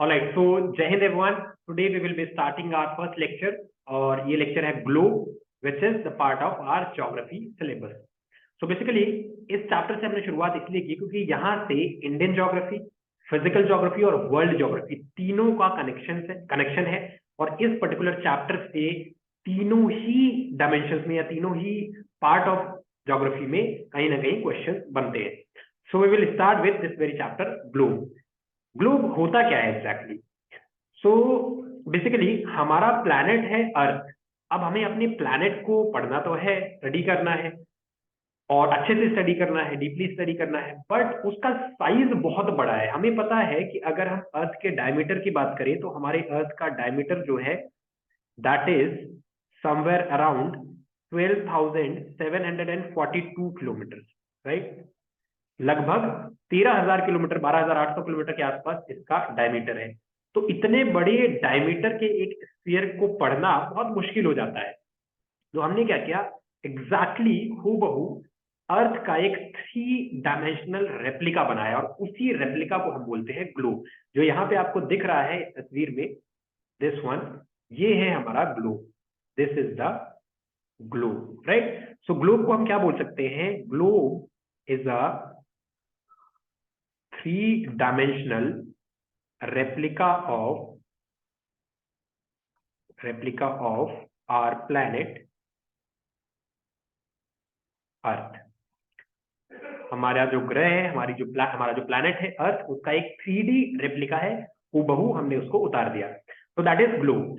Alright, so Jai Hind everyone. Today we will be starting our first lecture और ये lecture है globe which is the part of our geography syllabus. So basically इस chapter से हमने शुरुआत इसलिए की क्योंकि यहाँ से इंडियन ज्योग्राफी, फिजिकल ज्योग्राफी और वर्ल्ड ज्योग्राफी तीनों का कनेक्शन है और इस पर्टिकुलर चैप्टर से तीनों ही डायमेंशंस में या तीनों ही पार्ट ऑफ ज्योग्राफी में कहीं ना कहीं क्वेश्चन बनते हैं। So we will start with this very chapter globe. Globe होता क्या है एग्जैक्टली? सो बेसिकली हमारा प्लैनेट है अर्थ। अब हमें अपने प्लैनेट को पढ़ना तो है, स्टडी करना है और अच्छे से स्टडी करना है, डीपली स्टडी करना है, बट उसका साइज बहुत बड़ा है। हमें पता है कि अगर हम अर्थ के डायमीटर की बात करें तो हमारे अर्थ का डायमीटर जो है that is somewhere around 12,742 kilometre, right. लगभग 13,000 किलोमीटर, 12,800 किलोमीटर के आसपास इसका डायमीटर है। तो इतने बड़े डायमीटर के एक स्फीयर को पढ़ना बहुत मुश्किल हो जाता है। तो हमने क्या किया, एग्जैक्टली हूबहू अर्थ का एक 3 डायमेंशनल रेप्लिका बनाया और उसी रेप्लिका को हम बोलते हैं ग्लोब। जो यहाँ पे आपको दिख रहा है तस्वीर में, दिस वन, ये है हमारा globe. This is the globe, right. So globe को हम क्या बोल सकते हैं? Globe is a 3-dimensional replica of our planet अर्थ। हमारा जो ग्रह है, हमारा जो प्लैनेट है अर्थ, उसका एक 3D रेप्लिका है, हूबहू हमने उसको उतार दिया। तो दैट इज ग्लोब।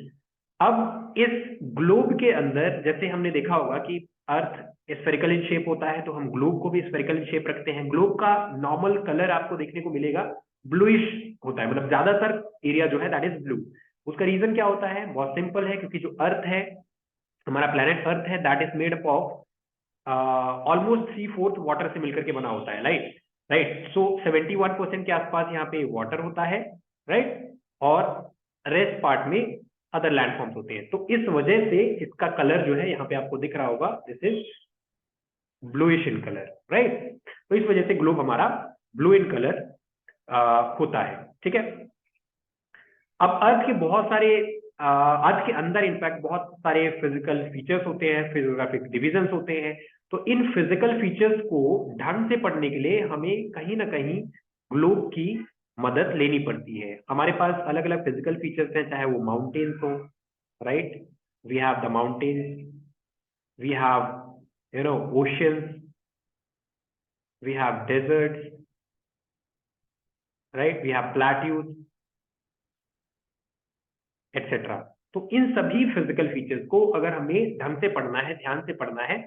अब इस ग्लोब के अंदर जैसे हमने देखा होगा कि अर्थ स्फेरिकल इन शेप होता है, तो हम ग्लोब को भी स्फेरिकल इन शेप रखते हैं। ग्लोब का नॉर्मल कलर आपको देखने को मिलेगा ब्लूइश होता है, मतलब ज्यादातर एरिया जो है दैट इज ब्लू। उसका रीजन क्या होता है? बहुत सिंपल है, क्योंकि जो अर्थ है, हमारा प्लेनेट अर्थ है, that is made up of almost 3/4 water से मिलकर के बना होता है, राइट। सो 71% के आसपास यहाँ पे वाटर होता है, राइट, और रेस्ट पार्ट में अदर लैंड फॉर्म्स होते हैं। तो इस वजह से इसका कलर जो है यहाँ पे आपको दिख रहा होगा, this is bluish in colour, right. तो इस वजह से ग्लोब हमारा ब्लू इन कलर होता है, ठीक है। अब अर्थ के बहुत सारे अर्थ के अंदर इनफैक्ट बहुत सारे फिजिकल फीचर्स होते हैं, फिजियोग्राफिक डिविजन्स होते हैं। तो इन फिजिकल फीचर्स को ढंग से पढ़ने के लिए हमें कहीं ना कहीं ग्लोब की मदद लेनी पड़ती है। हमारे पास अलग अलग फिजिकल फीचर्स हैं, चाहे वो माउंटेन्स हो, right, we have the mountains, we have oceans, we have deserts, right, we have plateaus etcetera. तो इन सभी फिजिकल फीचर्स को अगर हमें ढंग से पढ़ना है, ध्यान से पढ़ना है,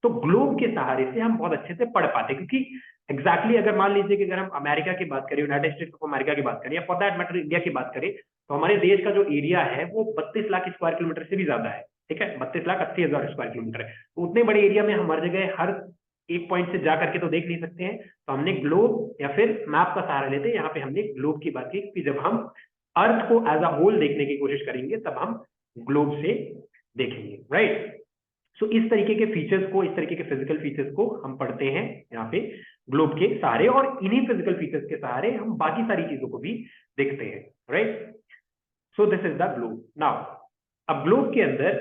तो ग्लोब के सहारे से हम बहुत अच्छे से पढ़ पाते हैं। क्योंकि एग्जैक्टली अगर मान लीजिए कि अगर हम अमेरिका की बात करें, यूनाइटेड स्टेट्स ऑफ अमेरिका की बात करें, या फॉर दैट मैटर इंडिया की बात करें, तो हमारे देश का जो एरिया है वो 32 लाख स्क्वायर किलोमीटर से भी ज्यादा है, ठीक है, 32,80,000 स्क्वायर किलोमीटर है। तो उतने बड़े एरिया में हम हर जगह हर एक पॉइंट से जा करके तो देख नहीं सकते हैं। तो हमने ग्लोब या फिर मैप का सहारा लेते हैं। यहाँ पे हमने ग्लोब की बात की कि जब हम अर्थ को एज अ होल देखने की कोशिश करेंगे तब हम ग्लोब से देखेंगे, राइट। सो इस तरीके के फीचर्स को, इस तरीके के फिजिकल फीचर्स को हम पढ़ते हैं यहाँ पे ग्लोब के सहारे, और इन्हीं फिजिकल फीचर्स के सहारे हम बाकी सारी चीजों को भी देखते हैं, right. So this is the globe. Now अब ग्लोब के अंदर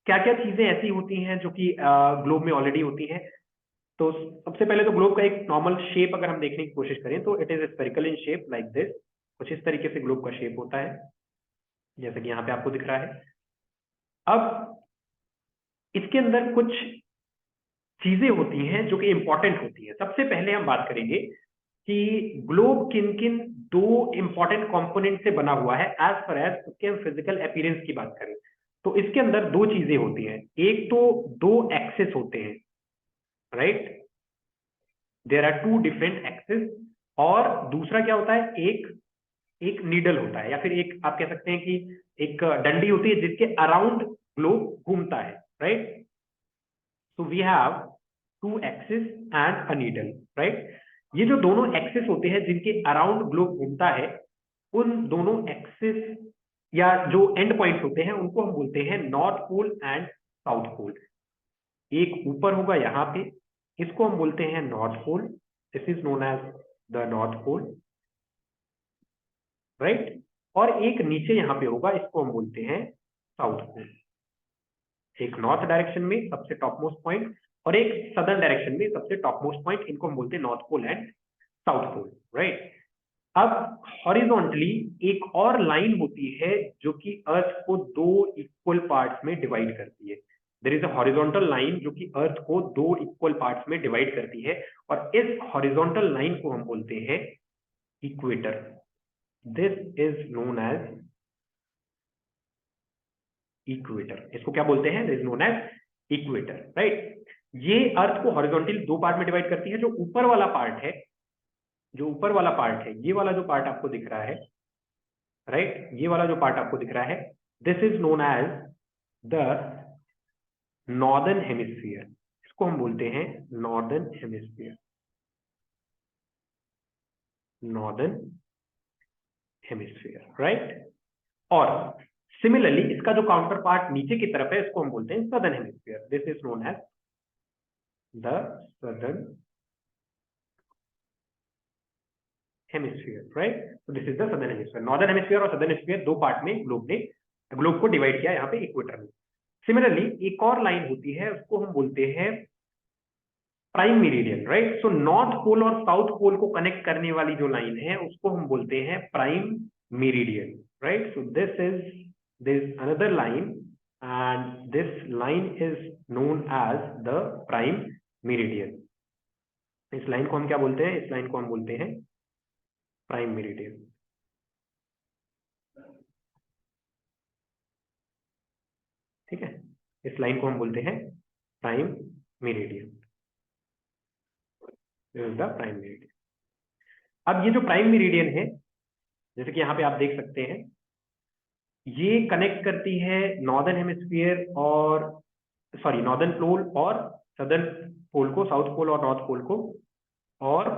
क्या क्या चीजें ऐसी होती हैं जो कि ग्लोब में ऑलरेडी होती हैं। तो सबसे पहले तो ग्लोब का एक नॉर्मल शेप अगर हम देखने की कोशिश करें तो it is spherical in shape like this. कुछ इस तरीके से ग्लोब का शेप होता है, जैसा कि यहाँ पे आपको दिख रहा है। अब इसके अंदर कुछ चीजें होती हैं जो कि इंपॉर्टेंट होती है। सबसे पहले हम बात करेंगे कि ग्लोब किन किन 2 इंपॉर्टेंट कंपोनेंट से बना हुआ है एज पर एज उसके हम फिजिकल अपीयरेंस की बात करें तो इसके अंदर 2 चीजें होती हैं। एक तो 2 एक्सिस होते हैं, right, there are 2 different axis, और दूसरा क्या होता है, एक नीडल होता है, या फिर एक आप कह सकते हैं कि एक डंडी होती है जिसके अराउंड ग्लोब घूमता है, right. So we have 2 axis and a needle, right. ये जो दोनों एक्सिस होते हैं जिनके अराउंड ग्लोब घूमता है, उन दोनों एक्सिस या जो एंड पॉइंट्स होते हैं उनको हम बोलते हैं north pole and south pole. एक ऊपर होगा यहाँ पे, इसको हम बोलते हैं north pole, this is known as the north pole, right. और एक नीचे यहाँ पे होगा, इसको हम बोलते हैं साउथ पोल। एक नॉर्थ डायरेक्शन में सबसे टॉप मोस्ट पॉइंट और एक सदर्न डायरेक्शन में सबसे टॉप मोस्ट पॉइंट, इनको हम बोलते हैं north pole and south pole, right. अब हॉरिजॉन्टली एक और लाइन होती है जो कि अर्थ को दो इक्वल पार्ट्स में डिवाइड करती है। There is a horizontal line जो कि अर्थ को दो इक्वल पार्ट्स में डिवाइड करती है, और इस हॉरिजॉन्टल लाइन को हम बोलते हैं equator. This is known as equator. इसको क्या बोलते हैं? This is known as equator, right. ये अर्थ को हॉरिजॉन्टली दो पार्ट में डिवाइड करती है। जो ऊपर वाला पार्ट है, जो ऊपर वाला पार्ट है, ये वाला जो पार्ट आपको दिख रहा है, राइट, ये वाला जो पार्ट आपको दिख रहा है, this is known as the northern hemisphere. इसको हम बोलते हैं northern hemisphere, northern hemisphere, right. और सिमिलरली इसका जो काउंटर पार्ट नीचे की तरफ है, इसको हम बोलते हैं southern hemisphere. This is known as the southern hemisphere, right. तो this is the southern hemisphere. Northern hemisphere और सदर्न हेमिस्फीयर दो पार्ट में ग्लोब को डिवाइड किया यहाँ पे इक्वेटर में। सिमिलरली एक और लाइन होती है, उसको हम बोलते हैं prime meridian, right. So north pole और साउथ पोल को कनेक्ट करने वाली जो लाइन है, उसको हम बोलते हैं prime meridian, right. So this another line and this line is known as the prime meridian. इस लाइन को हम क्या बोलते हैं? इस लाइन को हम बोलते हैं प्राइम मेरिडियन, ठीक है। इस लाइन को हम बोलते हैं prime meridian, this is the prime meridian. अब ये जो प्राइम मेरिडियन है, जैसे कि यहाँ पे आप देख सकते हैं, ये कनेक्ट करती है नॉर्दर्न हेमिस्फीयर और नॉर्दर्न पोल और सदर्न पोल को, साउथ पोल और नॉर्थ पोल को। और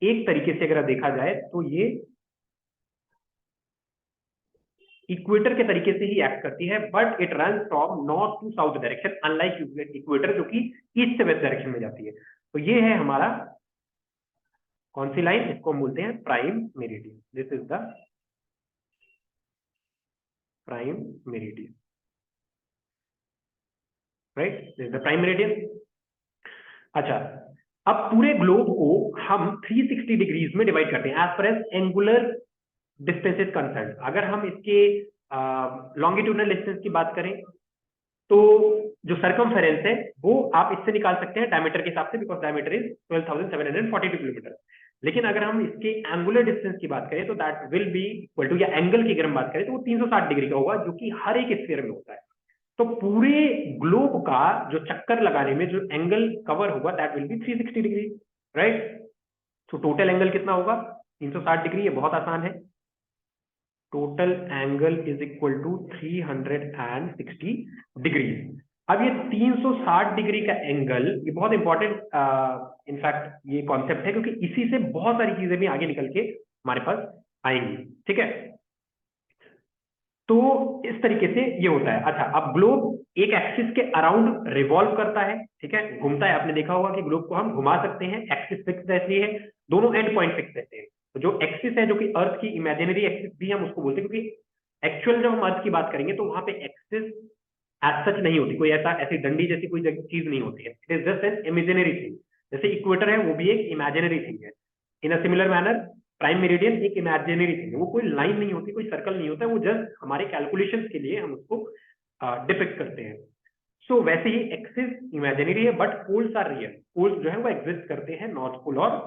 एक तरीके से अगर देखा जाए तो ये इक्वेटर के तरीके से ही एक्ट करती है, but it run from north to south direction, unlike equator जो कि ईस्ट से वेस्ट डायरेक्शन में जाती है। तो ये है हमारा कौन सी लाइन? इसको हम बोलते हैं prime meridian. This is the prime meridian, right, this is the prime meridian. अच्छा, अब पूरे ग्लोब को हम 360 डिग्रीज में डिवाइड करते हैं as far as angular distance is concern. अगर हम इसके लॉन्गिट्यूडनल डिस्टेंस की बात करें तो जो सर्कमफेरेंस है वो आप इससे निकाल सकते हैं डायमीटर के हिसाब से, बिकॉज डायमीटर इज 12,742 किलोमीटर। लेकिन अगर हम इसके एंगुलर डिस्टेंस की बात करें तो that will be equal to, या एंगल की अगर हम बात करें तो वो 360 डिग्री का होगा, जो कि हर एक स्फीयर में होता है। तो पूरे ग्लोब का जो चक्कर लगाने में जो एंगल कवर होगा that will be 360 degree, right. तो टोटल एंगल कितना होगा? 360 डिग्री। ये बहुत आसान है। Total angle is equal to 360 degree. अब ये 360 डिग्री का एंगल, ये बहुत इंपॉर्टेंट इनफैक्ट ये कॉन्सेप्ट है, क्योंकि इसी से बहुत सारी चीजें भी आगे निकल के हमारे पास आएंगी, ठीक है। तो इस तरीके से ये होता है। अच्छा, अब ग्लोब एक एक्सिस के अराउंड रिवॉल्व करता है, ठीक है, घूमता है। आपने देखा होगा कि ग्लोब को हम घुमा सकते हैं, एक्सिस फिक्स रहती है, दोनों एंड पॉइंट फिक्स रहते हैं। तो जो एक्सिस है, जो कि अर्थ की इमेजिनरी एक्सिस भी हम उसको बोलते हैं, क्योंकि एक्चुअल जब हम अर्थ की बात करेंगे तो वहां पे एक्सिस एज सच नहीं होती, कोई ऐसी डंडी जैसी कोई चीज नहीं होती है। It is just an imaginary thing. जैसे इक्वेटर है, वो भी एक इमेजिनरी थिंग है। In a similar manner prime meridian एक इमेजिनरी थिंग है, वो कोई लाइन नहीं होती, कोई सर्कल नहीं होता है, वो जस्ट हमारे कैलकुलेशंस के लिए हम उसको डिपिक्ट करते हैं। सो वैसे ही एक्सिस इमेजिनरी है, but poles are real. Poles जो है वो एग्जिस्ट करते हैं, नॉर्थ पोल और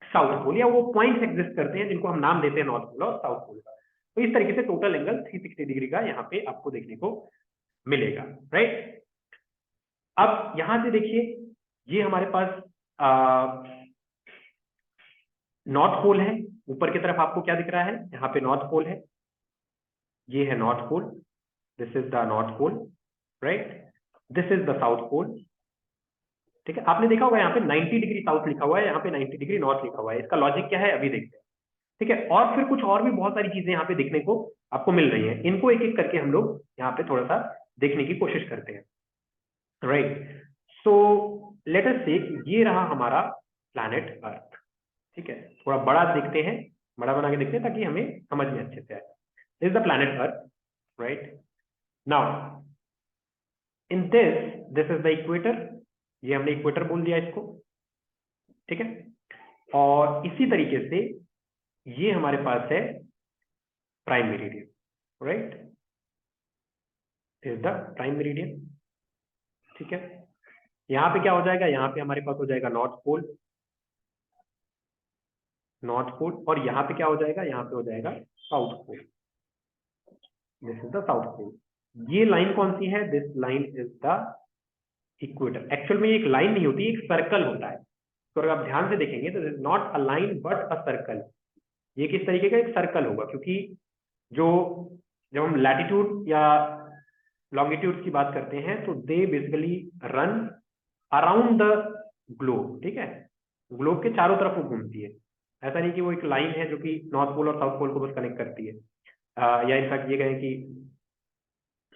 साउथ पोल, या वो पॉइंट्स एग्जिस्ट करते हैं जिनको हम नाम देते हैं नॉर्थ पोल और साउथ पोल का। तो इस तरीके से टोटल एंगल 360 डिग्री का यहाँ पे आपको देखने को मिलेगा, राइट। अब यहां से देखिए, ये हमारे पास नॉर्थ पोल है। ऊपर की तरफ आपको क्या दिख रहा है? यहाँ पे नॉर्थ पोल है, ये है north pole, this is the north pole, right, this is the south pole, ठीक है। आपने देखा होगा यहाँ पे 90 डिग्री साउथ लिखा हुआ है, यहाँ पे 90 डिग्री नॉर्थ लिखा हुआ है। इसका लॉजिक क्या है अभी देखते हैं, ठीक है। और फिर कुछ और भी बहुत सारी चीजें यहाँ पे देखने को आपको मिल रही है, इनको एक एक करके हम लोग यहाँ पे थोड़ा सा देखने की कोशिश करते हैं, राइट। सो लेट अस से ये रहा हमारा प्लैनेट अर्थ, ठीक है। थोड़ा बड़ा देखते हैं, बड़ा बना के देखते हैं ताकि हमें समझ में अच्छे से आए। This is the planet earth, right. Now in this is the equator, ये हमने इक्वेटर बोल दिया इसको, ठीक है। और इसी तरीके से ये हमारे पास है prime meridian, right, is the prime meridian, ठीक है। यहाँ पे क्या हो जाएगा, यहाँ पे हमारे पास हो जाएगा नॉर्थ पोल, नॉर्थ पोल, और यहाँ पे क्या हो जाएगा, यहाँ पे हो जाएगा south pole, this is the south pole. ये लाइन कौन सी है, this line is the equator. Actual में एक लाइन नहीं होती, एक सर्कल होता है। तो अगर आप ध्यान से देखेंगे तो this is not a line but a circle. ये किस तरीके का एक सर्कल होगा, क्योंकि जो जब हम लैटिट्यूड या लॉन्गिट्यूड की बात करते हैं तो they basically run around the globe, ठीक है। ग्लोब के चारों तरफ वो घूमती है, ऐसा नहीं कि वो एक लाइन है जो कि नॉर्थ पोल और साउथ पोल को बस कनेक्ट करती है। या इनफैक्ट ये कहें कि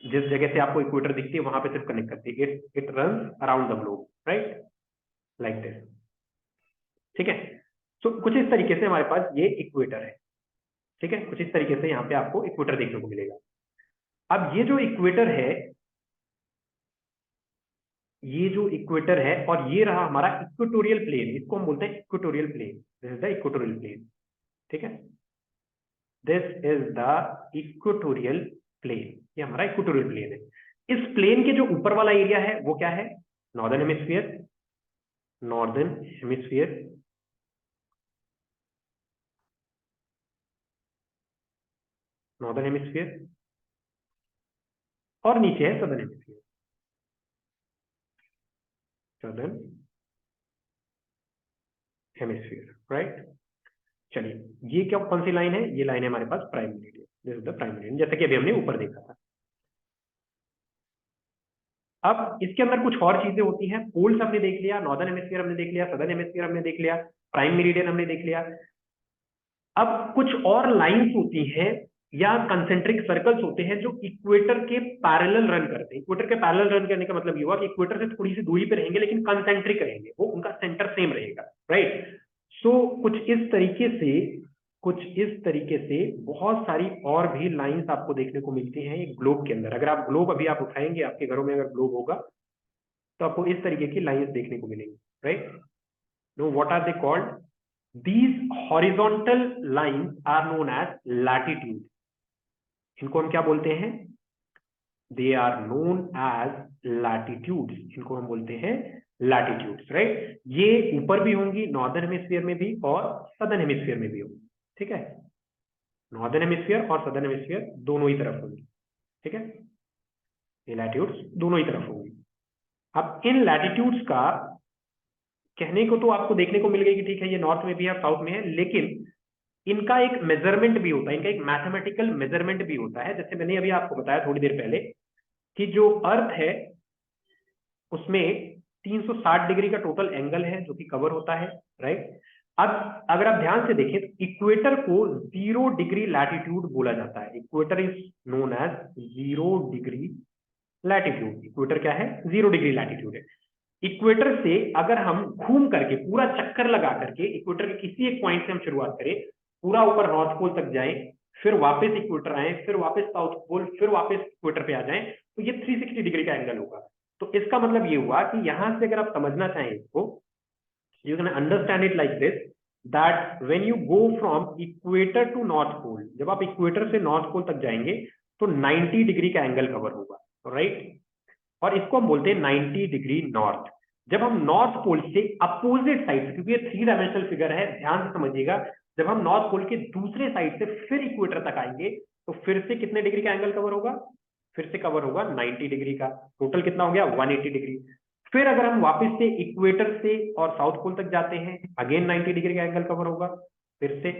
जिस जगह से आपको इक्वेटर दिखती है वहां पे सिर्फ कनेक्ट करती है, it run around the globe, right, like this, ठीक है। तो कुछ इस तरीके से हमारे पास ये इक्वेटर है, ठीक है। कुछ इस तरीके से यहाँ पे आपको इक्वेटर देखने को मिलेगा। अब ये जो इक्वेटर है, ये जो इक्वेटर है और ये रहा हमारा इक्वेटोरियल प्लेन, इसको हम बोलते हैं equatorial plane, this is the equatorial plane, ठीक है। This is the equatorial plane, ये हमारा इक्वेटोरियल प्लेन है। इस प्लेन के जो ऊपर वाला एरिया है वो क्या है, northern hemisphere, northern hemisphere, northern hemisphere, और नीचे है southern hemisphere, southern hemisphere, right. चलिए ये क्या कौन सी लाइन है, ये लाइन है हमारे पास prime meridian, this is the prime meridian, जैसे कि अभी हमने ऊपर देखा था। अब इसके अंदर कुछ और चीजें होती हैं, पोल्स हमने देख लिया, नॉर्दर्न हेमिस्फीयर हमने देख लिया, सदर्न हेमिस्फीयर हमने देख लिया, प्राइम मेरिडियन हमने देख लिया। अब कुछ और लाइंस होती हैं या कंसेंट्रिक सर्कल्स होते हैं जो इक्वेटर के पैरेलल रन करते हैं। इक्वेटर के पैरेलल रन करने का मतलब ये हुआ कि इक्वेटर से थोड़ी सी दूरी पे रहेंगे लेकिन कंसेंट्रिक रहेंगे, वो उनका सेंटर सेम रहेगा, राइट। सो कुछ इस तरीके से बहुत सारी और भी लाइंस आपको देखने को मिलती हैं एक ग्लोब के अंदर। अगर आप ग्लोब अभी आप उठाएंगे, आपके घरों में अगर ग्लोब होगा तो आपको इस तरीके की लाइंस देखने को मिलेंगी, right. Know what are they called, these horizontal lines are known as latitude, इनको हम क्या बोलते हैं, they are known as latitudes, इनको हम बोलते हैं latitudes, राइट। ये ऊपर भी होंगी, नॉर्दर्न हेमिस्फीयर में भी और सदर्न हेमिस्फीयर में भी होंगी, ठीक है। नॉर्दर्न हेमिस्फीयर और सदर्न हेमिस्फीयर दोनों ही तरफ होंगी, ठीक है। ये लैटिट्यूड्स दोनों ही तरफ होंगी। अब इन लैटिट्यूड्स का कहने को तो आपको देखने को मिल गई कि ठीक है ये नॉर्थ में भी है साउथ में है, लेकिन इनका एक मेजरमेंट भी होता है, इनका एक मैथमेटिकल मेजरमेंट भी होता है। जैसे मैंने अभी आपको बताया थोड़ी देर पहले कि जो अर्थ है उसमें 360 डिग्री का टोटल एंगल है जो कि कवर होता है, राइट। अब अगर आप ध्यान से देखें तो इक्वेटर को 0 डिग्री लैटिट्यूड बोला जाता है, equator is known as 0 degree latitude. Equator क्या है, 0 डिग्री लैटिट्यूड है। इक्वेटर से अगर हम घूम करके पूरा चक्कर लगा करके इक्वेटर के किसी एक पॉइंट से हम शुरुआत करें, पूरा ऊपर नॉर्थ पोल तक जाएं, फिर वापस इक्वेटर आए, फिर वापस साउथ पोल, फिर वापस इक्वेटर पे आ जाएं, तो ये 360 डिग्री का एंगल होगा। तो इसका मतलब ये हुआ कि यहां से अगर आप समझना चाहें इसको, you can understand it like this, that when you go from equator to north pole, जब आप इक्वेटर से नॉर्थ पोल तक जाएंगे तो 90 डिग्री का एंगल कवर होगा, राइट। और इसको हम बोलते हैं 90 डिग्री नॉर्थ। जब हम नॉर्थ पोल से अपोजिट साइड, क्योंकि ये 3 डायमेंशनल फिगर है, ध्यान से समझिएगा, जब हम नॉर्थ पोल के दूसरे साइड से फिर इक्वेटर तक आएंगे तो फिर से कितने डिग्री का एंगल कवर होगा, फिर से कवर होगा 90 डिग्री का। टोटल कितना हो गया, 180 डिग्री। फिर अगर हम वापस से इक्वेटर से और साउथ पोल तक जाते हैं, अगेन 90 डिग्री का एंगल कवर होगा फिर से,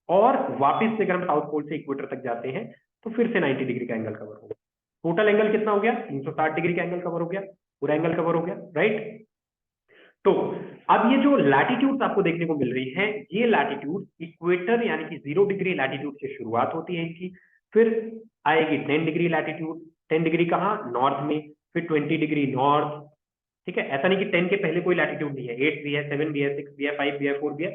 और वापस से अगर हम साउथ पोल से इक्वेटर तक जाते हैं तो फिर से 90 डिग्री का एंगल कवर होगा। टोटल एंगल कितना हो गया, 360 डिग्री का एंगल कवर हो गया, पूरा एंगल कवर हो गया, राइट। तो अब ये जो लैटिट्यूड्स आपको देखने को मिल रही है, ये लैटिट्यूड इक्वेटर यानी कि 0 डिग्री लैटिट्यूड से शुरुआत होती है इनकी, फिर आएगी 10 डिग्री लैटिट्यूड, 10 डिग्री कहाँ, नॉर्थ में, फिर 20 डिग्री नॉर्थ, ठीक है। ऐसा नहीं कि 10 के पहले कोई लैटिट्यूड नहीं है, 8 भी है, 7 भी है, 6 भी है, 5 भी है, 4 भी है,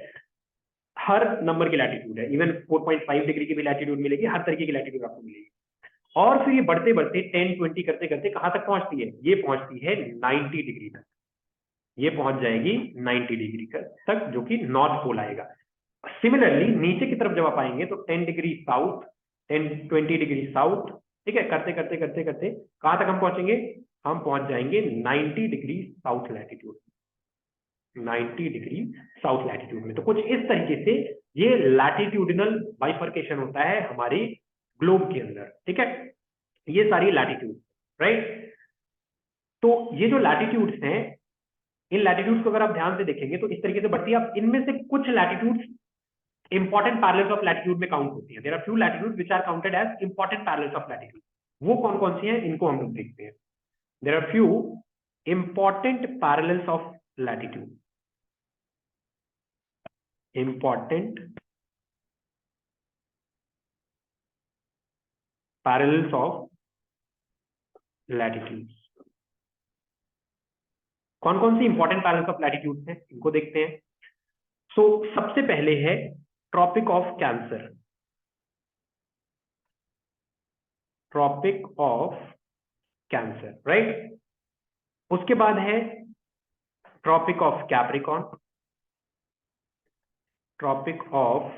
हर नंबर की लैटिट्यूड है, इवन 4.5 डिग्री की भी लैटिट्यूड मिलेगी, हर तरीके की लैटिट्यूड आपको मिलेगी। और फिर ये बढ़ते बढ़ते 10-20 करते करते कहां तक पहुंचती है, ये पहुंचती है 90 डिग्री तक, ये पहुंच जाएगी 90 डिग्री तक, जो कि नॉर्थ पोल आएगा। सिमिलरली नीचे की तरफ जब आप आएंगे तो 10 डिग्री साउथ, 10-20 डिग्री साउथ, ठीक है, करते करते करते करते कहां तक हम पहुंचेंगे, हम पहुंच जाएंगे 90 degree south latitude, 90 degree south latitude में। तो कुछ इस तरीके से ये लैटिट्यूडिनल बाइफर्केशन होता है हमारे ग्लोब के अंदर, ठीक है, ये सारी लैटिट्यूड, राइट। तो ये जो लैटिट्यूड्स हैं, इन लैटिट्यूड्स को अगर आप ध्यान से देखेंगे तो इस तरीके से बढ़ती है। अब इनमें से कुछ latitudes important parallels of latitude में काउंट होती है। There are few latitudes which are counted as important parallels of latitude. वो कौन कौन सी हैं, इनको हम लोग देखते हैं। There are few important parallels of latitude, important parallels of latitude. कौन कौन सी इंपॉर्टेंट पैरेलल्स ऑफ लैटिट्यूड हैं, इनको देखते हैं। सो सबसे पहले है tropic of cancer, tropic of cancer, right. उसके बाद है tropic of capricorn, tropic of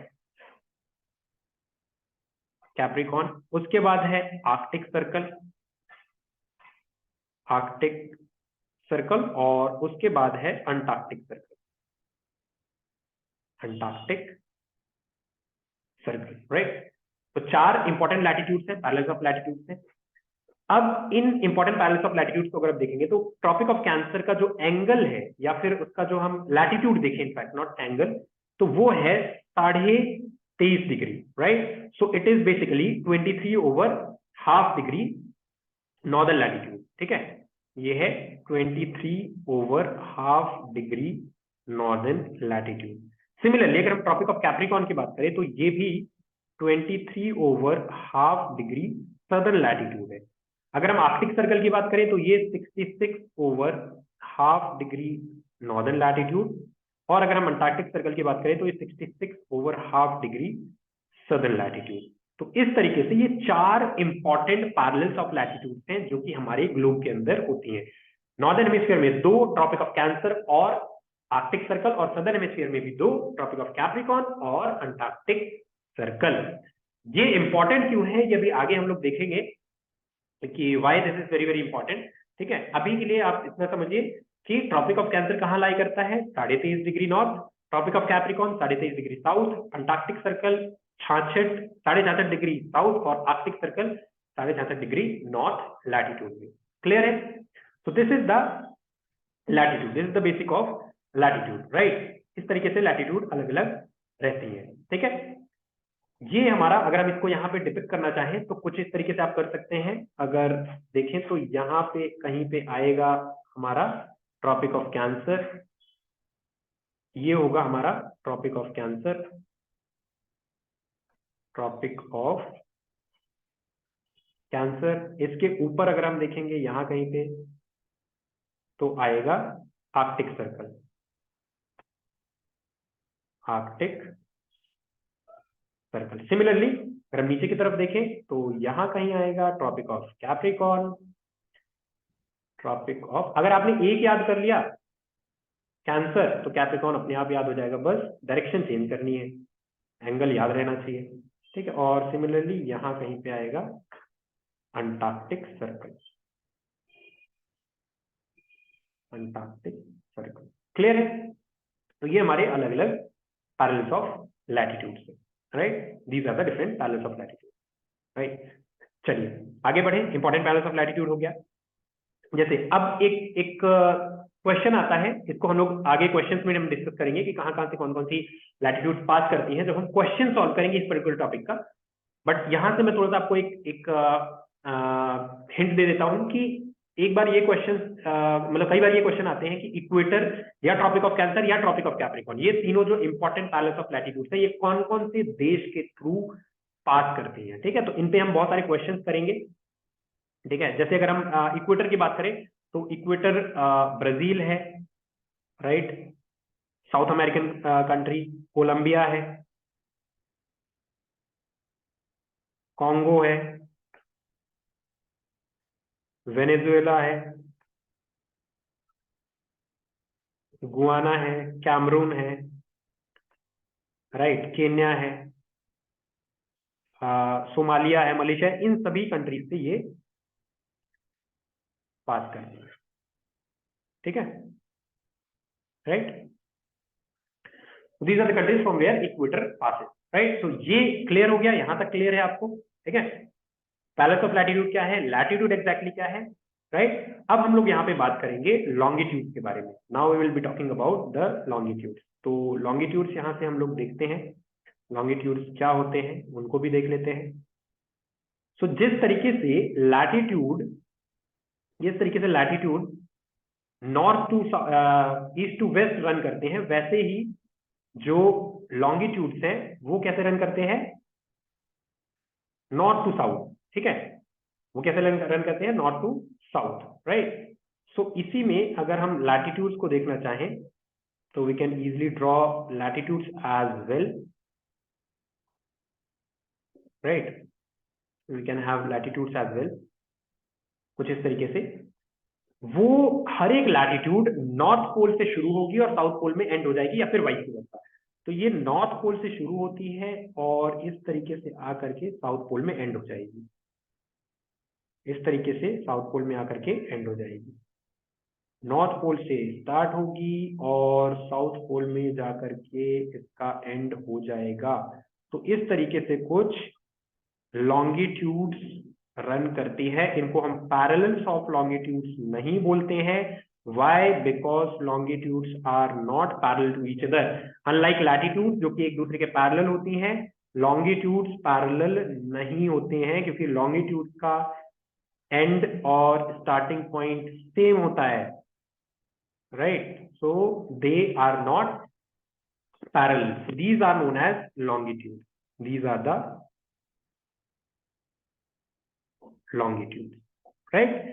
capricorn. उसके बाद है आर्कटिक सर्कल, आर्कटिक सर्कल। और उसके बाद है Antarctic circle, antarctic circle, right. तो चार इंपॉर्टेंट लैटिट्यूड्स हैं, पैरेलल्स ऑफ लैटिट्यूड्स हैं। अब इन इंपॉर्टेंट पैरेलल्स ऑफ लैटिट्यूड्स को अगर आप देखेंगे तो ट्रॉपिक ऑफ कैंसर का जो एंगल है, या फिर उसका जो हम लैटिट्यूड देखें, इनफैक्ट नॉट एंगल, तो वो है 23.5 degree, right. So it is basically 23/2 degree northern latitude, ठीक है, ये है 23/2 डिग्री नॉर्दर्न लैटिट्यूड। सिमिलरली अगर हम ट्रॉपिक ऑफ कैप्रिकॉन की बात करें तो ये भी 23/2 डिग्री सदर्न लैटिट्यूड है। अगर हम आर्कटिक सर्कल की बात करें तो ये 66/2 डिग्री नॉर्दर्न लैटिट्यूड। और अगर हम अंटार्कटिक सर्कल की बात करें तो ये 66/2 डिग्री सदर्न लैटिट्यूड। तो इस तरीके से ये चार इंपॉर्टेंट पैरेलल्स ऑफ लैटिट्यूड्स हैं जो कि हमारे ग्लोब के अंदर होती हैं। नॉर्दर्न हेमिस्फीयर में 2, ट्रॉपिक ऑफ कैंसर और आर्कटिक सर्कल, और सदर्न हेमिस्फीयर में भी 2, ट्रॉपिक ऑफ कैप्रिकॉन और अंटार्कटिक सर्कल। ये इंपॉर्टेंट क्यों है, ये भी आगे हम लोग देखेंगे कि why this is very very important, ठीक है। अभी के लिए आप इतना समझिए कि ट्रॉपिक ऑफ कैंसर कहां लाई करता है, 23.5 degree north, tropic of Capricorn 23.5 degree south, Antarctic circle 66.5 degree south, और Arctic circle 66.5 degree north latitude में। क्लियर है। So this is the latitude, this is the basic of latitude, right. इस तरीके से latitude अलग अलग रहती है, ठीक है। ये हमारा, अगर हम इसको यहाँ पे डिपिक्ट करना चाहें तो कुछ इस तरीके से आप कर सकते हैं। अगर देखें तो यहाँ पे कहीं पे आएगा हमारा ट्रॉपिक ऑफ कैंसर, ये होगा हमारा tropic of cancer, tropic of cancer. इसके ऊपर अगर हम देखेंगे यहाँ कहीं पे तो आएगा Arctic circle, Arctic circle. Similarly अगर हम नीचे की तरफ देखें तो यहां कहीं आएगा tropic of capricorn, tropic of, अगर आपने एक याद कर लिया कैंसर तो कैप्रिकॉन अपने आप याद हो जाएगा, बस डायरेक्शन चेंज करनी है, एंगल याद रहना चाहिए, ठीक है। और सिमिलरली यहां कहीं पे आएगा antarctic circle, antarctic circle. Clear है। तो ये हमारे अलग अलग पैरेलल्स ऑफ लैटिट्यूड्स है, right. These are the different parallels of latitude, right. चलिए आगे बढ़े। इंपॉर्टेंट पैरेलल्स ऑफ लैटिट्यूड हो गया। जैसे अब एक क्वेश्चन आता है, इसको हम लोग आगे क्वेश्चंस में हम डिस्कस करेंगे कि कहां कहां से कौन कौन सी लैटिट्यूड पास करती हैं जब हम क्वेश्चन सॉल्व करेंगे इस पर्टिकुलर टॉपिक का। बट यहां से मैं थोड़ा सा आपको एक हिंट दे देता हूं कि एक बार ये क्वेश्चन, मतलब कई बार ये क्वेश्चन आते हैं कि इक्वेटर या ट्रॉपिक ऑफ कैंसर या ट्रॉपिक ऑफ कैप्रिकॉन, ये तीनों जो इंपॉर्टेंट पैरेलल्स ऑफ लैटिट्यूड है, ये कौन कौन से देश के थ्रू पास करती हैं, ठीक है। तो इन पे हम बहुत सारे क्वेश्चन करेंगे, ठीक है। जैसे अगर हम इक्वेटर की बात करें तो इक्वेटर ब्राजील है, right. South American country Colombia है, कॉन्गो है, वेनेजुएला है, गुआना है, कैमरून है, राइट, केन्या है, सोमालिया है, मलेशिया है, इन सभी कंट्रीज से ये पास करते हैं, ठीक है, right. These are the countries from where equator passes, right. तो ये क्लियर हो गया, यहां तक क्लियर है आपको, ठीक है। पैलेस ऑफ लैटिट्यूड क्या है, लैटिट्यूड एग्जैक्टली क्या है, राइट। अब हम लोग यहाँ पे बात करेंगे लॉन्गिट्यूड के बारे में। Now we will be talking about the longitude. तो लॉन्गिट्यूड्स यहाँ से हम लोग देखते हैं, लॉन्गिट्यूड्स क्या होते हैं उनको भी देख लेते हैं। सो जिस तरीके से latitude north to east to west run करते हैं, वैसे ही जो लॉन्गिट्यूड्स हैं वो कैसे रन करते हैं, नॉर्थ टू साउथ, ठीक है। वो कैसे रन करते हैं, north to south, right. So इसी में अगर हम लैटिट्यूड्स को देखना चाहें तो we can easily draw latitudes as well, right. We can have latitudes as well, कुछ इस तरीके से। वो हर एक लैटिट्यूड नॉर्थ पोल से शुरू होगी और साउथ पोल में एंड हो जाएगी, या फिर वाइस वर्सा। तो ये नॉर्थ पोल से शुरू होती है और इस तरीके से आकर के साउथ पोल में एंड हो जाएगी, इस तरीके से साउथ पोल में आकर के एंड हो जाएगी। नॉर्थ पोल से स्टार्ट होगी और साउथ पोल में जाकर के इसका एंड हो जाएगा। तो इस तरीके से कुछ लॉन्गिट्यूड्स रन करती है। इनको हम पैरेलल्स ऑफ लॉन्गिट्यूड्स नहीं बोलते हैं। Why? Because longitudes are not parallel to each other. Unlike latitudes जो कि एक दूसरे के पैरेलल होती हैं, longitudes पैरेलल नहीं होते हैं, क्योंकि longitude का एंड और स्टार्टिंग पॉइंट सेम होता है, right. So they are not parallel, these are known as longitude, these are the longitude, right.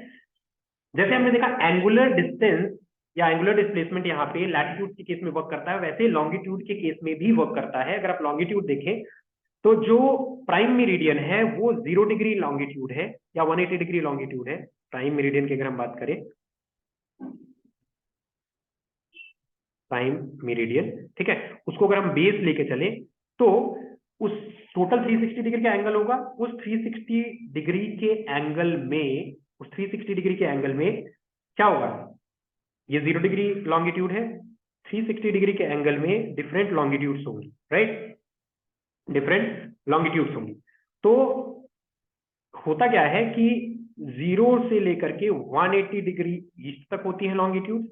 जैसे हमने देखा एंगुलर डिस्टेंस या एंगुलर डिस्प्लेसमेंट यहाँ पे लैटिट्यूड के केस में वर्क करता है, वैसे लॉन्गिट्यूड के केस में भी वर्क करता है। अगर आप लॉन्गिट्यूड देखें तो जो प्राइम मेरिडियन है वो 0 डिग्री लॉन्गिट्यूड है या 180 डिग्री लॉन्गिट्यूड है। प्राइम मेरिडियन की अगर हम बात करें, प्राइम मेरिडियन, ठीक है, उसको अगर हम बेस लेके चले तो उस टोटल 360 डिग्री का एंगल होगा। उस 360 डिग्री के एंगल में, उस 360 डिग्री के एंगल में क्या होगा, ये 0 डिग्री लॉन्गिट्यूड है, 360 डिग्री के एंगल में डिफरेंट लॉन्गिट्यूड्स होंगी, राइट, डिफरेंट लॉन्गिट्यूड्स होंगी। तो होता क्या है कि 0 से लेकर के 180 डिग्री ईस्ट तक होती है लॉन्गिट्यूड,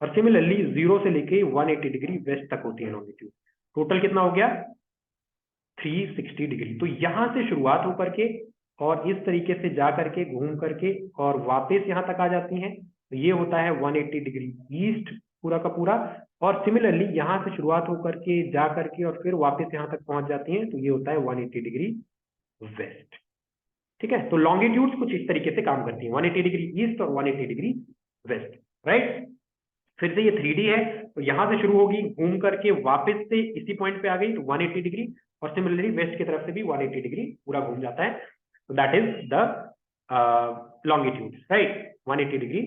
और सिमिलरली 0 से लेके 180 डिग्री वेस्ट तक होती है लॉन्गिट्यूड। टोटल कितना हो गया, 360 डिग्री। तो यहां से शुरुआत होकर के और इस तरीके से जा करके घूम करके और वापस यहां तक आ जाती हैं, तो ये होता है 180 डिग्री ईस्ट पूरा का पूरा। और सिमिलरली यहां से शुरुआत होकर के जा करके और फिर वापस यहां तक पहुंच जाती हैं, तो ये होता है 180 डिग्री वेस्ट, ठीक है। तो लॉन्गिट्यूड्स कुछ इस तरीके से काम करती हैं, 180 डिग्री ईस्ट और 180 डिग्री वेस्ट, राइट। फिर से ये 3D है, तो यहां से शुरू होगी, घूम करके वापस से इसी पॉइंट पे आ गई तो 180 डिग्री, और सिमिलरली वेस्ट की तरफ से भी 180 डिग्री पूरा घूम जाता है। तो that is the longitude, right, 180 degree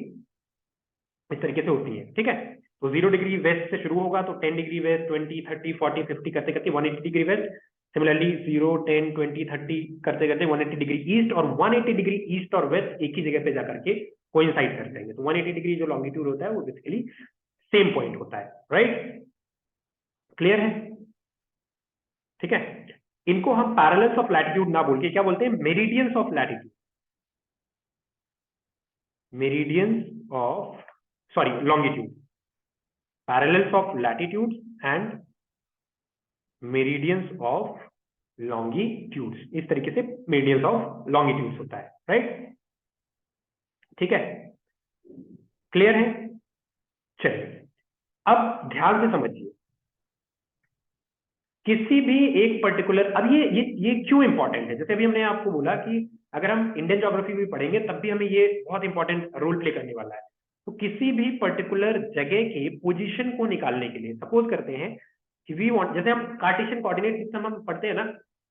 इस तरीके से होती है, ठीक है। तो 0 डिग्री वेस्ट से शुरू होगा तो 10 डिग्री वेस्ट, 20, 30, 40, 50 करते करते 180 डिग्री वेस्ट। सिमिलरली 0, 10, 20, 30 करते करते 180 डिग्री ईस्ट, और 180 डिग्री ईस्ट और वेस्ट एक ही जगह पे जाकर के कोइंसाइड कर जाएंगे। तो 180 डिग्री जो लॉन्गिट्यूड होता है वो बेसिकली सेम पॉइंट होता है, राइट, क्लियर है, ठीक है। इनको हम पैरेलल्स ऑफ लैटिट्यूड ना बोल के क्या बोलते हैं, meridians of latitude, meridians of, sorry, longitude, parallels of latitude and meridians of longitudes, इस तरीके से मेरिडियंस ऑफ लॉन्गिट्यूड्स होता है, राइट, ठीक है, क्लियर है। चलिए अब ध्यान से समझिए, किसी भी एक पर्टिकुलर, अब ये क्यों इंपॉर्टेंट है, जैसे अभी हमने आपको बोला कि अगर हम इंडियन ज्योग्राफी भी पढ़ेंगे तब भी हमें ये बहुत इंपॉर्टेंट रोल प्ले करने वाला है। तो किसी भी पर्टिकुलर जगह के पोजीशन को निकालने के लिए सपोज करते हैं कि वी वांट, जैसे हम कार्टेशियन कोऑर्डिनेट सिस्टम हम पढ़ते हैं ना,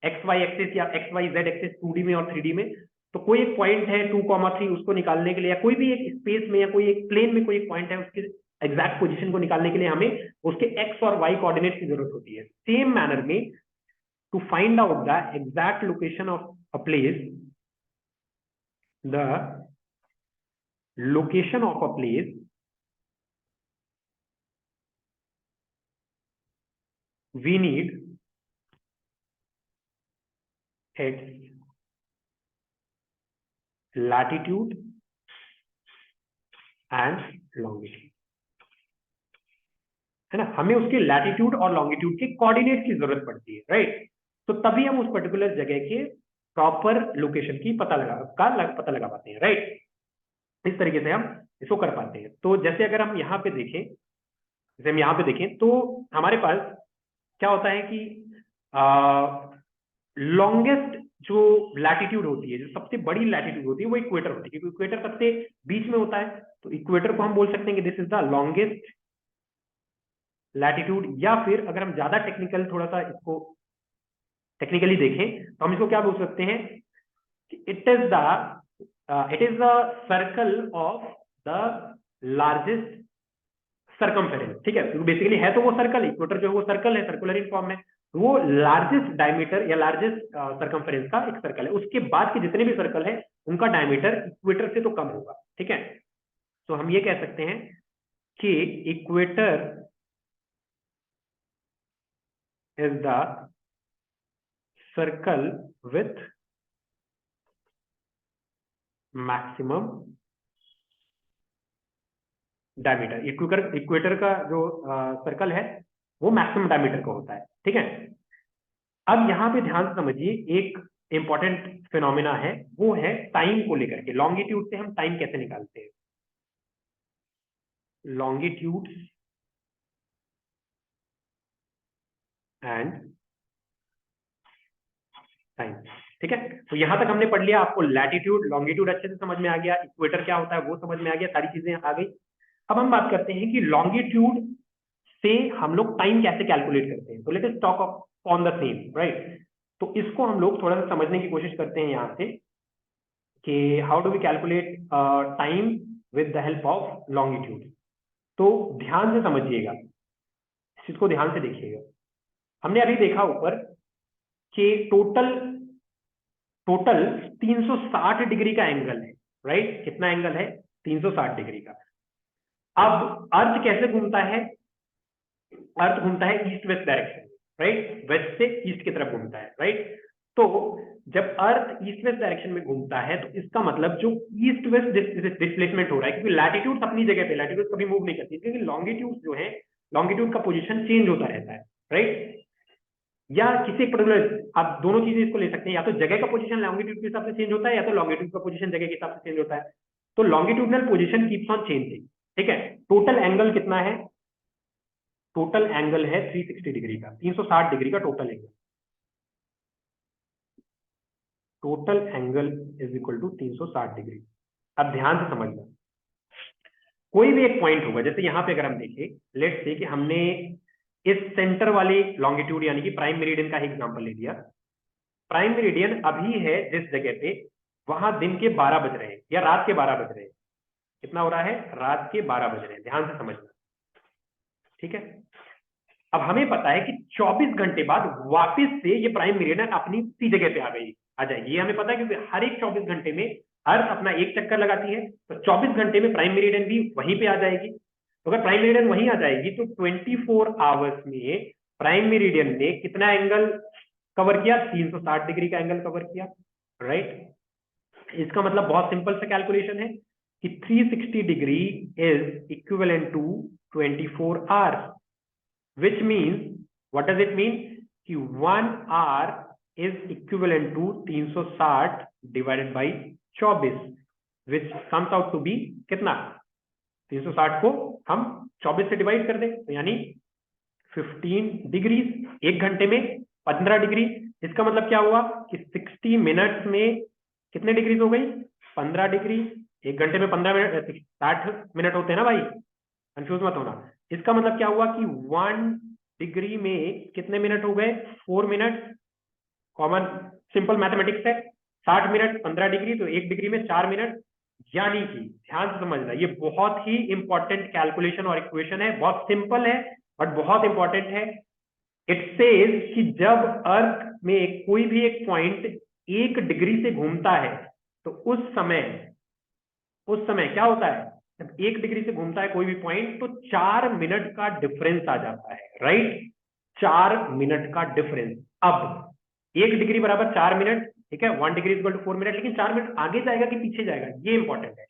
एक्स वाई एक्सिस या X Y Z axis 2D में और 3D में, तो कोई एक पॉइंट है 2,3 उसको निकालने के लिए, या कोई भी एक स्पेस में या कोई एक प्लेन में कोई एक पॉइंट है, उसके एग्जैक्ट पोजीशन को निकालने के लिए हमें उसके एक्स और वाई कोऑर्डिनेट की जरूरत होती है। सेम मैनर में to find out the exact location of a place, the location of a place we need its latitude and longitude, है ना, हमें उसके लैटिट्यूड और लॉन्गिट्यूड के कोऑर्डिनेट की जरूरत पड़ती है, राइट। तो तभी हम उस पर्टिकुलर जगह के प्रॉपर लोकेशन की पता लगा पाते हैं, राइट। इस तरीके से हम इसको कर पाते हैं। तो जैसे अगर हम यहाँ पे देखें, जैसे हम यहाँ पे देखें तो हमारे पास क्या होता है कि लॉन्गेस्ट जो लैटिट्यूड होती है, जो सबसे बड़ी लैटिट्यूड होती है, वो इक्वेटर होती है, क्योंकि इक्वेटर सबसे बीच में होता है। तो इक्वेटर को हम बोल सकते हैं कि this is the longest latitude, या फिर अगर हम ज्यादा टेक्निकल, थोड़ा सा इसको टेक्निकली देखें तो हम इसको क्या बोल सकते हैं कि it is the circle of the largest circumference, ठीक है। तो बेसिकली है तो वो सर्कल, इक्वेटर जो है वो सर्कल है, सर्कुलर इन फॉर्म में, वो लार्जेस्ट डायमीटर या लार्जेस्ट सर्कमफेरेंस का एक सर्कल है। उसके बाद के जितने भी सर्कल है उनका डायमीटर इक्वेटर से तो कम होगा, ठीक है। तो हम ये कह सकते हैं कि equator is the circle with maximum diameter. Equator का जो सर्कल है वो मैक्सिमम डायमीटर का होता है, ठीक है। अब यहां पे ध्यान से समझिए, एक इंपॉर्टेंट फिनोमिना है, वो है टाइम को लेकर के। लॉन्गिट्यूड से हम टाइम कैसे निकालते हैं, लॉन्गिट्यूड एंड टाइम, ठीक है। तो यहां तक हमने पढ़ लिया, आपको लैटिट्यूड लॉन्गिट्यूड अच्छे से समझ में आ गया, इक्वेटर क्या होता है वो समझ में आ गया, सारी चीजें आ गई। अब हम बात करते हैं कि लॉन्गिट्यूड से हम लोग टाइम कैसे कैलकुलेट करते हैं। तो let us talk on the same, right. तो इसको हम लोग थोड़ा सा समझने की कोशिश करते हैं यहाँ से कि how do we calculate time with the help of longitude. तो ध्यान से समझिएगा, इसको ध्यान से देखिएगा। हमने अभी देखा ऊपर कि टोटल 360 डिग्री का एंगल है, राइट। कितना एंगल है, 360 डिग्री का। अब अर्थ कैसे घूमता है, अर्थ घूमता है east west direction, right, west से ईस्ट की तरफ घूमता है, राइट। तो जब अर्थ ईस्ट वेस्ट डायरेक्शन में घूमता है तो इसका मतलब जो ईस्ट वेस्ट डिस्प्लेसमेंट हो रहा है, क्योंकि लैटिट्यूड अपनी जगह पे, लैटिट्यूड कभी मूव नहीं करती, क्योंकि लॉन्गिट्यूड जो है, लॉन्गिट्यूड का पोजीशन चेंज होता रहता है, राइट। या किसी एक पर्टिकुलर, आप दोनों चीजें इसको ले सकते हैं, या तो जगह का पोजीशन लॉन्गिट्यूड के हिसाब से चेंज होता है, या तो लॉन्गिट्यूड का पोजीशन जगह के हिसाब से चेंज होता है। तो longitudinal position keeps on changing, ठीक है। टोटल एंगल कितना है, टोटल एंगल है 360 डिग्री का, 360 डिग्री का total angle, total angle is equal to 360 degree. अब ध्यान से समझना, कोई भी एक पॉइंट होगा, जैसे यहां पे अगर हम देखें, लेट्स से कि हमने इस सेंटर वाली लॉन्गिट्यूड यानी कि प्राइम मेरिडियन का एग्जांपल ले लिया। प्राइम मेरिडियन अभी है जिस जगह पे, वहां दिन के 12 बज रहे हैं या रात के 12 बज रहे हैं। कितना हो रहा है, रात के 12 बज रहे हैं, ध्यान से समझना, ठीक है। अब हमें पता है कि 24 घंटे बाद वापस से ये प्राइम मेरिडियन अपनी उसी जगह पे आ जाएगी, ये हमें पता है, क्योंकि हर एक 24 घंटे में अर्थ अपना एक चक्कर लगाती है, तो 24 घंटे में प्राइम मेरिडियन भी वहीं पे आ जाएगी। तो अगर प्राइम मेरिडियन वहीं आ जाएगी तो 24 आवर्स में प्राइम मेरिडियन ने कितना एंगल कवर किया, 360 डिग्री का एंगल कवर किया, राइट। इसका मतलब बहुत सिंपल सा कैलकुलेशन है कि 360 degree is equivalent to 24 hours, which means what does it mean कि 1 hour is equivalent to 360 divided by 24, which comes out to be कितना, 360 को हम 24 से डिवाइड कर दें तो यानी 15 डिग्री, एक घंटे में 15 डिग्री। इसका मतलब क्या हुआ कि 60 मिनट्स में कितने डिग्रीज हो गई, 15 डिग्री। 1 घंटे में 15 मिनट 60 मिनट होते हैं ना भाई, कंफ्यूज मत होना। इसका मतलब क्या हुआ कि 1 डिग्री में कितने मिनट हो गए, 4 मिनट। कॉमन सिंपल मैथमेटिक्स है, 60 मिनट 15 डिग्री, तो 1 डिग्री में 4 मिनट। यानी कि ध्यान से समझना, ये बहुत ही इंपॉर्टेंट कैलकुलेशन और इक्वेशन है, बहुत सिंपल है बट बहुत इंपॉर्टेंट है। इट सेज कि जब अर्थ में कोई भी एक पॉइंट 1 डिग्री से घूमता है तो उस समय क्या होता है, जब 1 डिग्री से घूमता है कोई भी पॉइंट तो 4 मिनट का डिफरेंस आ जाता है, राइट। 4 मिनट का डिफरेंस। अब 1 डिग्री बराबर 4 मिनट, ठीक है, 1 डिग्री इक्वल टू 4 मिनट, लेकिन 4 मिनट आगे जाएगा कि पीछे जाएगा, ये इंपॉर्टेंट है।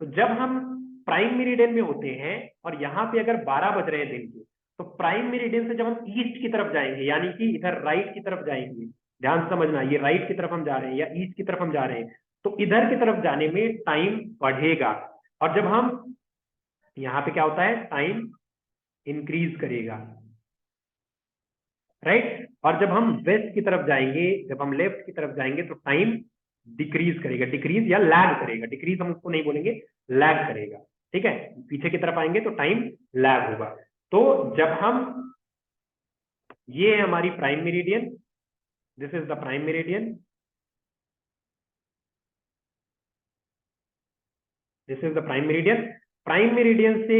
तो जब हम प्राइम मेरिडियन में होते हैं और यहाँ पे अगर 12 बज रहे हैं दिन के, तो प्राइम मेरिडियन से जब हम ईस्ट की तरफ जाएंगे, यानी कि इधर राइट की तरफ जाएंगे, ध्यान समझना, ये राइट की तरफ हम जा रहे हैं या ईस्ट की तरफ हम जा रहे हैं, तो इधर की तरफ जाने में टाइम बढ़ेगा। और जब हम यहाँ पे क्या होता है, टाइम इंक्रीज करेगा, राइट। और जब हम वेस्ट की तरफ जाएंगे, जब हम लेफ्ट की तरफ जाएंगे, तो टाइम डिक्रीज करेगा, डिक्रीज या लैग करेगा, डिक्रीज हम उसको नहीं बोलेंगे, लैग करेगा, ठीक है। पीछे की तरफ आएंगे तो टाइम लैग होगा। तो जब हम, ये है हमारी prime meridian, this is the prime meridian, this is the prime meridian. Prime meridian से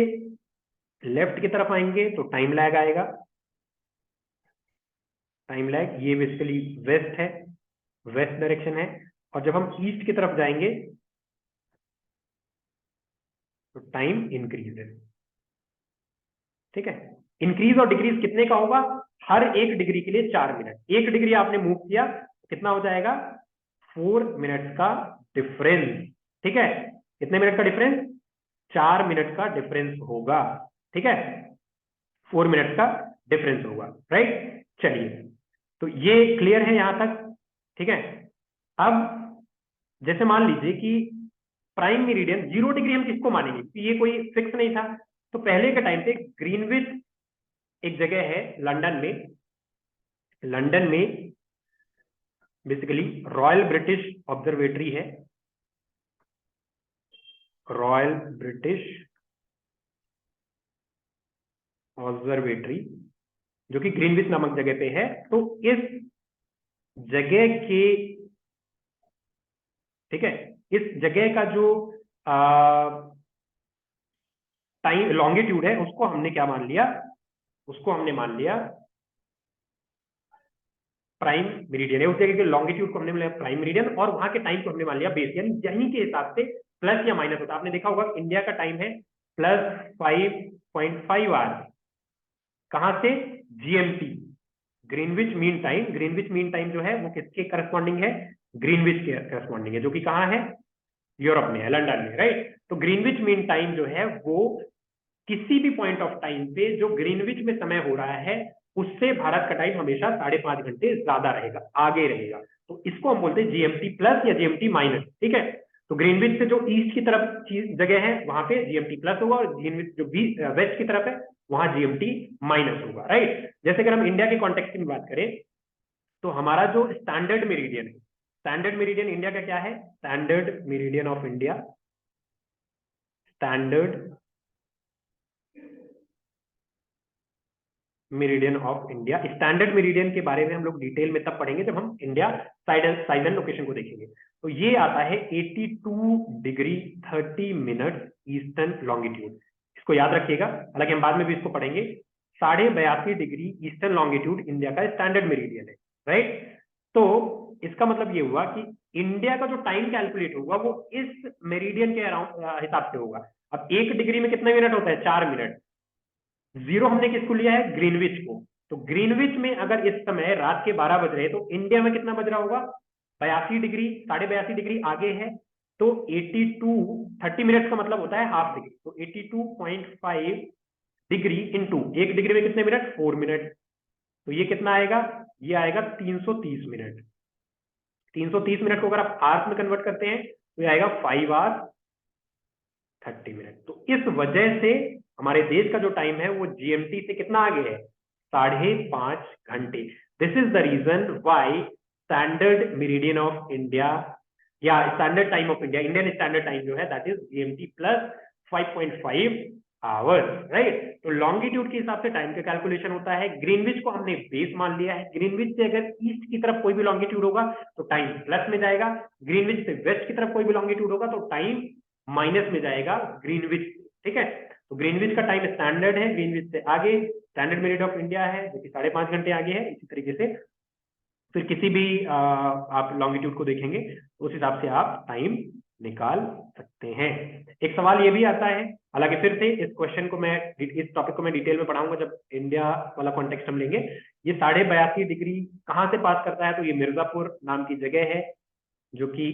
लेफ्ट की तरफ आएंगे तो टाइम लैग आएगा, टाइम लैग, ये बेसिकली वेस्ट है, वेस्ट डायरेक्शन है। और जब हम ईस्ट की तरफ जाएंगे तो टाइम इंक्रीज है, ठीक है। इंक्रीज और डिक्रीज कितने का होगा, हर 1 डिग्री के लिए 4 मिनट। 1 डिग्री आपने मूव किया तो कितना हो जाएगा, 4 मिनट का डिफरेंस, ठीक है। कितने मिनट का डिफरेंस, 4 मिनट का डिफरेंस होगा, ठीक है, 4 मिनट का डिफरेंस होगा, राइट। चलिए, तो ये क्लियर है यहां तक, ठीक है। अब जैसे मान लीजिए कि प्राइम मेरिडियन 0 डिग्री हम किसको मानेंगे, कि ये कोई फिक्स नहीं था। तो पहले के टाइम पे ग्रीनविच एक जगह है लंदन में, लंदन में बेसिकली रॉयल ब्रिटिश ऑब्जर्वेटरी है, रॉयल ब्रिटिश ऑब्जर्वेटरी, जो कि ग्रीनविच नामक जगह पे है। तो इस जगह के, ठीक है, इस जगह का जो टाइम लॉन्गिट्यूड है उसको हमने क्या मान लिया, उसको हमने मान लिया प्राइम मेरिडियन है। उस जगह के लॉन्गिट्यूड को हमने मान लिया प्राइम मेरिडियन, और वहां के टाइम को हमने मान लिया बेस, यानी यहीं के हिसाब से प्लस या माइनस होता है। आपने देखा होगा इंडिया का टाइम है +5.5 आवर, कहां से, GMT, Greenwich mean time. Greenwich mean time जो है वो किसके करस्पॉन्डिंग है, ग्रीनविच के करस्पॉन्डिंग है, जो कि कहाँ है, यूरोप में है, लंदन में, राइट। तो ग्रीनविच मीन टाइम जो है वो किसी भी पॉइंट ऑफ टाइम पे जो ग्रीनविच में समय हो रहा है उससे भारत का टाइम हमेशा 5.5 घंटे ज्यादा रहेगा, आगे रहेगा। तो इसको हम बोलते हैं जीएमटी प्लस या जीएमटी माइनस, ठीक है। तो ग्रीनविच से जो ईस्ट की तरफ जगह है वहां पे जीएमटी प्लस होगा, और ग्रीनविच जो वेस्ट की तरफ है वहां जीएमटी माइनस होगा, राइट। जैसे अगर हम इंडिया के कॉन्टेक्स्ट में बात करें तो हमारा जो स्टैंडर्ड मेरिडियन है, स्टैंडर्ड मेरिडियन इंडिया का क्या है, standard meridian of India, standard meridian of India. Standard meridian के बारे में हम लोग डिटेल में तब पढ़ेंगे जब हम इंडिया साइड एंड लोकेशन को देखेंगे। तो ये आता है 82 डिग्री 30 मिनट ईस्टर्न लॉन्गिट्यूड, इसको याद रखिएगा, हालांकि हम बाद में भी इसको पढ़ेंगे। 82.5 डिग्री ईस्टर्न लॉन्गिट्यूड इंडिया का स्टैंडर्ड मेरिडियन है, राइट। तो इसका मतलब ये हुआ कि इंडिया का जो टाइम कैलकुलेट होगा वो इस मेरिडियन के अराउंड हिसाब से होगा। अब 1 डिग्री में कितने मिनट होता है, 4 मिनट। 0 हमने किसको लिया है, ग्रीनविच को। तो ग्रीनविच में अगर इस समय रात के 12 बज रहे हैं तो इंडिया में कितना बज रहा होगा, 82 डिग्री, 82.5 डिग्री आगे है। तो 82, 30 मिनट का मतलब होता है हाफ डिग्री, तो 82.5 डिग्री इंटू 1 डिग्री में कितने मिनट, 4 मिनट। तो ये कितना आएगा, ये आएगा 330 मिनट। 330 मिनट को अगर आप आवर्स में कन्वर्ट करते हैं तो ये आएगा 5 आवर्स 30 मिनट। तो इस वजह से हमारे देश का जो टाइम है वो जीएमटी से कितना आगे है, 5.5 घंटे। This is the reason why standard meridian of India या standard time of India, Indian standard time जो है that is GMT plus 5.5 hours, right. तो लॉन्गिट्यूड के हिसाब से टाइम का कैलकुलेशन होता है। ग्रीनविच को हमने बेस मान लिया है, ग्रीनविच से अगर ईस्ट की तरफ कोई भी लॉन्गिट्यूड होगा तो टाइम प्लस में जाएगा, ग्रीनविच से वेस्ट की तरफ कोई भी लॉन्गिट्यूड होगा तो टाइम माइनस में जाएगा ग्रीनविच, ठीक है। तो ग्रीनविच का टाइम स्टैंडर्ड है, ग्रीनविच से आगे स्टैंडर्ड मेरिट ऑफ इंडिया है जो कि 5.5 घंटे आगे है। इसी तरीके से फिर किसी भी आप लॉन्गिट्यूड को देखेंगे उस हिसाब से आप टाइम निकाल सकते हैं। एक सवाल ये भी आता है, हालांकि फिर से इस क्वेश्चन को मैं, इस टॉपिक को मैं डिटेल में पढ़ाऊंगा जब इंडिया वाला कॉन्टेक्स्ट हम लेंगे। ये 82.5 डिग्री कहाँ से पास करता है, तो ये मिर्जापुर नाम की जगह है जो कि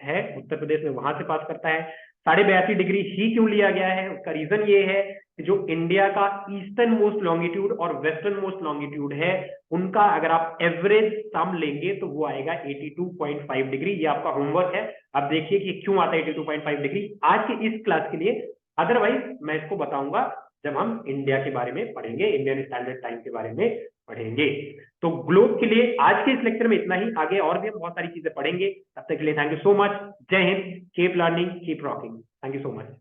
है उत्तर प्रदेश में, वहां से पास करता है। 82.5 डिग्री ही क्यों लिया गया है, उसका रीजन ये है कि जो इंडिया का ईस्टर्न मोस्ट लॉन्गिट्यूड और वेस्टर्न मोस्ट लॉन्गिट्यूड है उनका अगर आप एवरेज सम लेंगे तो वो आएगा 82.5 डिग्री। ये आपका होमवर्क है। अब देखिए कि क्यों आता है 82.5 डिग्री आज के इस क्लास के लिए, अदरवाइज मैं इसको बताऊंगा जब हम इंडिया के बारे में पढ़ेंगे, इंडियन स्टैंडर्ड टाइम के बारे में पढ़ेंगे। तो ग्लोब के लिए आज के इस लेक्चर में इतना ही, आगे और भी हम बहुत सारी चीजें पढ़ेंगे। तब तक के लिए थैंक यू सो मच। जय Hind, keep learning, keep rocking. Thank you so much.